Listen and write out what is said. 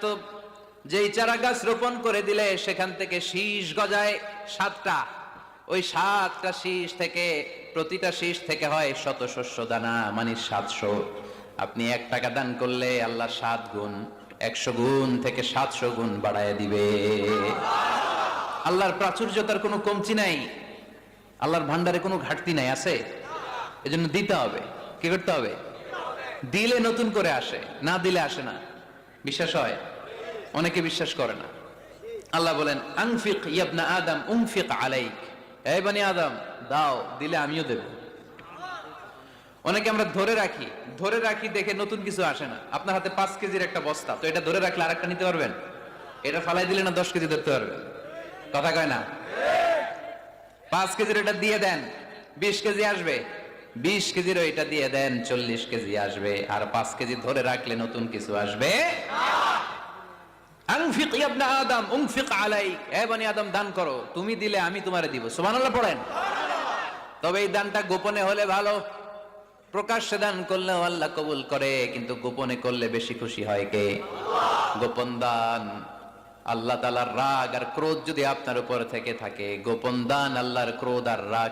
তো যেই চারা গাছ রোপণ করে দিলে সেখান থেকে শীষ গজায় 7টা, ওই 7টা শীষ থেকে প্রতিটা শীষ থেকে হয় শত শস্য দানা, মানে 700। আপনি 1 টাকা দান করলে আল্লাহ 7 গুণ, 100 গুণ থেকে 700 গুণ বাড়ায় দিবে। আল্লাহর প্রাচুর্যতার কোনো কমতি নাই, আল্লাহর ভান্ডারে কোনো ঘাটতি নাই, আছে? এজন্য দিতে হবে। কি করতে হবে? দিলে নতুন করে আসে, না দিলে আসে না। বিশ্বাস হয়? অনেকে বিশ্বাস করে না। আল্লাহ বলেন আনফিক ইবনা আদম উনফিক আলাইক, হে বনি আদম দাও, দিলে আমিও দেব। অনেকে আমরা ধরে রাখি দেখে নতুন কিছু আসে না। আপনার হাতে 5 কেজির একটা বস্তা, তো এটা ধরে রাখলে আরেকটা নিতে পারবেন? এটা ফালাই দিলে না 10 কেজি ধরতে পারবেন? কথা কয় না? 5 কেজির এটা দিয়ে দেন, 20 কেজি আসবে। 20 কেজির এটা দিয়ে দেন, 40 কেজি আসবে। আর 5 কেজি ধরে রাখলে নতুন কিছু আসবে। আনফিক ইবনা আদম উনফিক আলাইক, হে বনি আদম দান করো, তুমি দিলে আমি তোমারে দিব। সুবহানাল্লাহ পড়েন। তবে এই দানটা গোপনে হলে ভালো, প্রকাশ্যে দান করলেও আল্লাহ কবুল করে, কিন্তু গোপনে করলে বেশি খুশি হয় কে? গোপন দান। আল্লাহ তাআলার রাগ আর ক্রোধ যদি আপনার উপর থেকে থাকে, গোপন দান আল্লাহর ক্রোধ আর রাগ